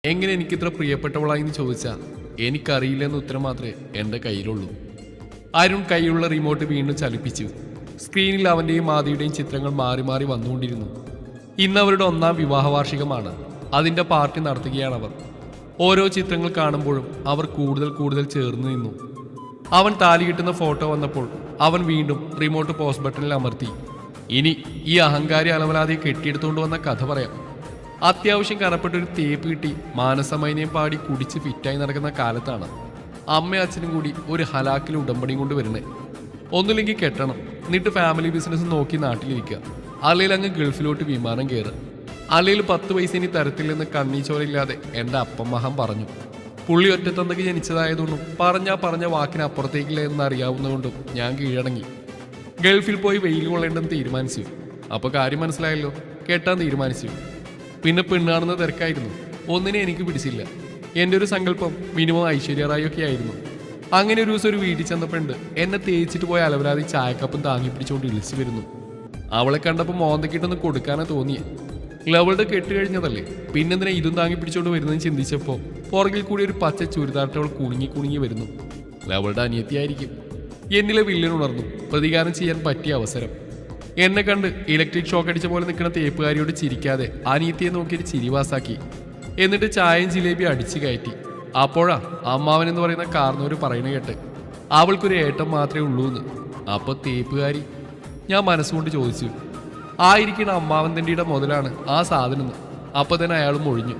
എങ്ങനെ എനിക്കിത്ര പ്രിയപ്പെട്ടവളായി എന്ന് ചോദിച്ചാൽ എനിക്കറിയില്ലെന്ന ഉത്തരം മാത്രമേ എൻ്റെ കയ്യിലുള്ളൂ. അരുൺ കയ്യിലുള്ള റിമോട്ട് വീണ്ടും ചലിപ്പിച്ചു. സ്ക്രീനിൽ അവൻ്റെയും ആദിയുടെയും ചിത്രങ്ങൾ മാറി മാറി വന്നുകൊണ്ടിരുന്നു. ഇന്ന് അവരുടെ 1ാം വിവാഹ വാർഷികമാണ്. അതിൻ്റെ പാർട്ടി നടത്തുകയാണവർ. ഓരോ ചിത്രങ്ങൾ കാണുമ്പോഴും അവർ കൂടുതൽ കൂടുതൽ ചേർന്ന് നിന്നു. അവൻ താലി കിട്ടുന്ന ഫോട്ടോ വന്നപ്പോൾ അവൻ വീണ്ടും റിമോട്ട് പോസ്റ്റ് ബട്ടണിൽ അമർത്തി. ഇനി ഈ അഹങ്കാരി അലവലാതെ കെട്ടിയെടുത്തുകൊണ്ട് വന്ന കഥ പറയാം. അത്യാവശ്യം കനപ്പെട്ടൊരു തേപ്പ് കിട്ടി മാനസമൈനയും പാടി കുടിച്ച് ഫിറ്റായി നടക്കുന്ന കാലത്താണ് അമ്മയും അച്ഛനും കൂടി ഒരു ഹലാക്കിൽ ഉടമ്പടിയും കൊണ്ട് വരുന്നത്. ഒന്നുമില്ലെങ്കിൽ കെട്ടണം, എന്നിട്ട് ഫാമിലി ബിസിനസ് നോക്കി നാട്ടിലിരിക്കുക, അല്ലെങ്കിൽ അങ്ങ് ഗൾഫിലോട്ട് വിമാനം കയറുക, അല്ലെങ്കിൽ 10 പൈസ ഇനി തരത്തില്ലെന്ന് കണ്ണീച്ചോലില്ലാതെ എൻ്റെ അപ്പം മഹം പറഞ്ഞു. പുള്ളി ഒറ്റത്തന്തക്ക് ജനിച്ചതായതുകൊണ്ടും പറഞ്ഞ വാക്കിനപ്പുറത്തേക്കില്ല എന്നറിയാവുന്നതുകൊണ്ടും ഞാൻ കീഴടങ്ങി. ഗൾഫിൽ പോയി വെയിൽ കൊള്ളേണ്ടെന്ന് തീരുമാനിച്ചു. അപ്പോൾ കാര്യം മനസ്സിലായല്ലോ, കെട്ടാൻ തീരുമാനിച്ചു. പിന്നെ പെണ്ണാണെന്ന തിരക്കായിരുന്നു. ഒന്നിനെ എനിക്ക് പിടിച്ചില്ല. എൻ്റെ ഒരു സങ്കല്പം മിനിമം ഐശ്വര്യ റായി ഒക്കെ ആയിരുന്നു. അങ്ങനെ ഒരു ദിവസം ഒരു വീട്ടിൽ ചെന്നപ്പോണ്ട് എന്നെ തേച്ചിട്ട് പോയ അലവരാതി ചായക്കപ്പും താങ്ങി പിടിച്ചുകൊണ്ട് ഇളിച്ചു വരുന്നു. അവളെ കണ്ടപ്പോൾ മോന്തക്കിട്ടൊന്ന് കൊടുക്കാനാ തോന്നിയേ. ലവളുടെ കെട്ട് കഴിഞ്ഞതല്ലേ, പിന്നെന്തിനാ ഇതും താങ്ങി പിടിച്ചോണ്ട് വരുന്നതെന്ന് ചിന്തിച്ചപ്പോൾ പുറകിൽ കൂടി ഒരു പച്ച ചുരിദാർട്ടവൾ കുണുങ്ങി വരുന്നു. ലവളുടെ അനിയത്തിയായിരിക്കും. എന്നിലെ വില്ലൻ ഉണർന്നു. പ്രതികാരം ചെയ്യാൻ പറ്റിയ അവസരം. എന്നെ കണ്ട് ഇലക്ട്രിക് ഷോക്ക് അടിച്ച പോലെ നിൽക്കുന്ന തേപ്പുകാരിയോട് ചിരിക്കാതെ അനിയത്തിയെ നോക്കിയൊരു ചിരിവാസാക്കി. എന്നിട്ട് ചായയും ജിലേബി അടിച്ചു കയറ്റി. അപ്പോഴാ അമ്മാവൻ എന്ന് പറയുന്ന കാർന്നവര് പറയുന്ന കേട്ട് അവൾക്കൊരു ഏട്ടം മാത്രമേ ഉള്ളൂ എന്ന്. അപ്പൊ തേപ്പുകാരി. ഞാൻ മനസ്സുകൊണ്ട് ചോദിച്ചു, ആയിരിക്കണ അമ്മാവൻ തണ്ടിയുടെ മുതലാണ് ആ സാധനം. അപ്പൊ തന്നെ അയാളും ഒഴിഞ്ഞു.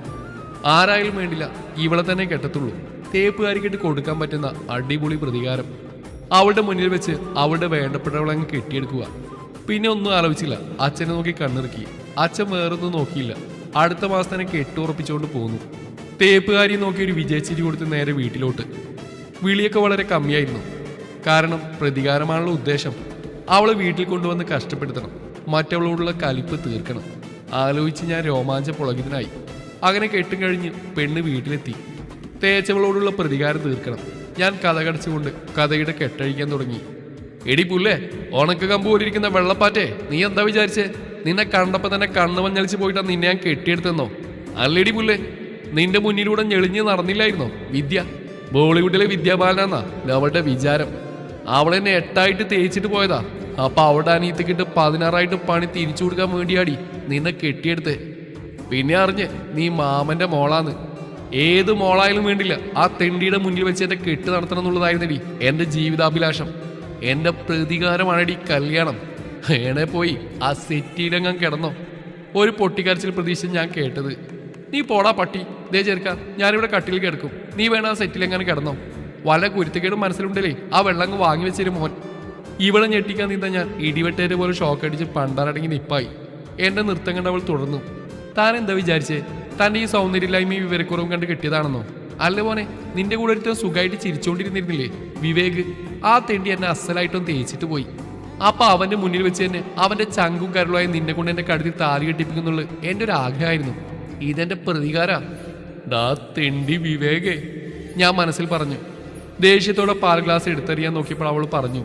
ആരായാലും വേണ്ടില്ല, ഇവളെ തന്നെ കെട്ടത്തുള്ളൂ. തേപ്പുകാരിക്കിട്ട് കൊടുക്കാൻ പറ്റുന്ന അടിപൊളി പ്രതികാരം. അവളുടെ മുന്നിൽ വെച്ച് അവളുടെ വേണ്ടപ്പെട്ടവളങ്ങ് കെട്ടിയെടുക്കുക. പിന്നെ ഒന്നും ആലോചിച്ചില്ല. അച്ഛനെ നോക്കി കണ്ണിറുക്കി. അച്ഛൻ വേറൊന്നും നോക്കിയില്ല. അടുത്ത മാസം തന്നെ കെട്ടുറപ്പിച്ചുകൊണ്ട് പോന്നു. തേപ്പുകാരി നോക്കി ഒരു വിജയച്ചിരി കൊടുത്ത് നേരെ വീട്ടിലോട്ട്. വിളിയൊക്കെ വളരെ കമ്മിയായിരുന്നു. കാരണം പ്രതികാരമാണുള്ള ഉദ്ദേശം. അവളെ വീട്ടിൽ കൊണ്ടുവന്ന് കഷ്ടപ്പെടുത്തണം, മറ്റവളോടുള്ള കലിപ്പ് തീർക്കണം. ആലോചിച്ച് ഞാൻ രോമാഞ്ച പുളകിതനായി. അങ്ങനെ കെട്ടും കഴിഞ്ഞ് പെണ്ണ് വീട്ടിലെത്തി. തേച്ചവളോടുള്ള പ്രതികാരം തീർക്കണം. ഞാൻ കഥ കടച്ചുകൊണ്ട് കഥയുടെ കെട്ടഴിക്കാൻ തുടങ്ങി. എടി പുല്ലേ, ഉണക്ക കമ്പ് പോലിരിക്കുന്ന വെള്ളപ്പാറ്റേ, നീ എന്താ വിചാരിച്ചേ? നിന്നെ കണ്ടപ്പോ തന്നെ കണ്ണ് മഞ്ഞളിച്ച് പോയിട്ടാ നിന്നെ ഞാൻ കെട്ടിയെടുത്തെന്നോ? അല്ലേടി പുല്ലേ, നിന്റെ മുന്നിലൂടെ ഞെളിഞ്ഞ് നടന്നില്ലായിരുന്നോ വിദ്യ? ബോളിവുഡിലെ വിദ്യാബാലനാന്നാ അവളുടെ വിചാരം. അവളെന്നെ 8ആയിട്ട് തേച്ചിട്ട് പോയതാ. അപ്പൊ അവിടെ അനിയത്തിക്കിട്ട് 16ആയിട്ട് പണി തിരിച്ചു കൊടുക്കാൻ വേണ്ടിയാടി നിന്നെ കെട്ടിയെടുത്ത്. പിന്നെ അറിഞ്ഞ് നീ മാമന്റെ മോളാന്ന്. ഏത് മോളായാലും വേണ്ടില്ല, ആ തെണ്ടിയുടെ മുന്നിൽ വെച്ച് എന്റെ കെട്ട് നടത്തണം എന്നുള്ളതായിരുന്നടി എന്റെ ജീവിതാഭിലാഷം. എന്റെ പ്രതികാരമാണടി കല്യാണം. ഏണെ പോയി ആ സെറ്റിയിലെങ്ങാൻ കിടന്നോ? ഒരു പൊട്ടിക്കരച്ചിൽ പ്രതീക്ഷിച്ച് ഞാൻ കേട്ടത്. നീ പോടാ പട്ടി, ദേ ചേർക്ക, ഞാനിവിടെ കട്ടിൽ കിടക്കും, നീ വേണ ആ സെറ്റിലെങ്ങനെ കിടന്നോ? വല്ല കുരുത്തക്കേടും മനസ്സിലുണ്ടല്ലേ ആ വെള്ളങ്ങ് വാങ്ങി വെച്ചൊരു മോൻ. ഇവിടെ ഞെട്ടിക്കാൻ നിന്ന ഞാൻ ഇടിവെട്ടേരെ പോലെ ഷോക്ക് അടിച്ച് പണ്ടാരടങ്ങി നിപ്പായി. എന്റെ നൃത്തം കണ്ട് അവൾ തുടർന്നു. താൻ എന്താ വിചാരിച്ചേ? തൻ്റെ ഈ സൗന്ദര്യമില്ലായ്മയും വിവരക്കുറവും കണ്ട് കിട്ടിയതാണെന്നോ? അല്ല മോനെ, നിന്റെ കൂടെ ഒരുത്തൻ സുഖമായിട്ട് ചിരിച്ചോണ്ടിരുന്നിരുന്നില്ലേ വിവേക്? ആ തെണ്ടി എന്നെ അസലായിട്ടും തേച്ചിട്ട് പോയി. അപ്പൊ അവന്റെ മുന്നിൽ വെച്ച് തന്നെ അവന്റെ ചങ്കും കരളുമായി നിന്നെ കൊണ്ട് എന്റെ കഴുത്തിൽ താലി കെട്ടിപ്പിക്കുന്നുള്ളത് എന്റെ ഒരു ആഗ്രഹമായിരുന്നു. ഇതെന്റെ പ്രതികാര. ഡാ തെണ്ടി വിവേകേ, ഞാൻ മനസ്സിൽ പറഞ്ഞു. ദേഷ്യത്തോടെ പാൽ ഗ്ലാസ് എടുത്തെറിയാൻ നോക്കിയപ്പോൾ അവൾ പറഞ്ഞു,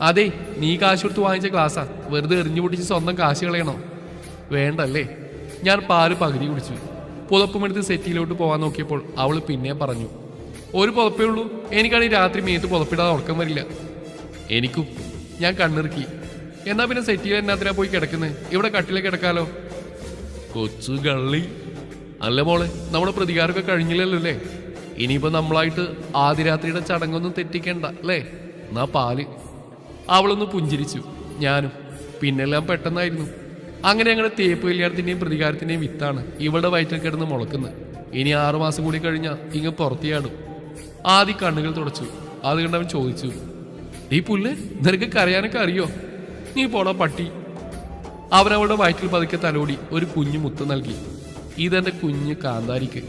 അതെ, നീ കാശ് കൊടുത്ത് വാങ്ങിച്ച ഗ്ലാസ്സാ, വെറുതെ എറിഞ്ഞു പൊട്ടിച്ച് സ്വന്തം കാശ് കളയണോ? വേണ്ടല്ലേ. ഞാൻ പാല് പകുതി കുടിച്ചു. പുതപ്പുമെടുത്ത് സെറ്റിയിലോട്ട് പോകാൻ നോക്കിയപ്പോൾ അവൾ പിന്നെ പറഞ്ഞു, ഒരു പുതപ്പേ ഉള്ളൂ, എനിക്കാണെങ്കിൽ രാത്രി മേത്ത് പുതപ്പിടാതെ ഉറക്കം വരില്ല. എനിക്കും. ഞാൻ കണ്ണിറുക്കി. എന്നാ പിന്നെ സെറ്റിയിൽ എന്നാത്തിനാ പോയി കിടക്കുന്നത്? ഇവിടെ കട്ടിലേ കിടക്കാലോ. കൊച്ചു കള്ളി. അല്ല മോളെ, നമ്മുടെ പ്രതികാരമൊക്കെ കഴിഞ്ഞില്ലല്ലോ അല്ലേ? ഇനിയിപ്പോ നമ്മളായിട്ട് ആദ്യരാത്രിയുടെ ചടങ്ങൊന്നും തെറ്റിക്കണ്ട അല്ലേ? എന്നാ പാല്. അവളൊന്ന് പുഞ്ചിരിച്ചു. ഞാനും. പിന്നെല്ലാം പെട്ടെന്നായിരുന്നു. അങ്ങനെ ഞങ്ങളുടെ തേപ്പ് കല്യാണത്തിന്റെയും പ്രതികാരത്തിന്റെയും വിത്താണ് ഇവളുടെ വയറ്റിൽ കിടന്ന് മുളക്കുന്നത്. ഇനി 6 മാസം കൂടി കഴിഞ്ഞാൽ ഇങ്ങ് പുറത്തിയാടും. ആദ്യം കണ്ണുകൾ തുടച്ചു. അത് കണ്ടവൻ ചോദിച്ചു, ഈ പുല്ല്, നിനക്ക് കരയാനൊക്കെ അറിയോ? നീ പോടാ പട്ടി. അവനവളുടെ വയറ്റിൽ പതുക്കെ തലോടി ഒരു കുഞ്ഞു മുത്ത് നൽകി. ഇതെന്റെ കുഞ്ഞ് കാന്താരിക്ക്.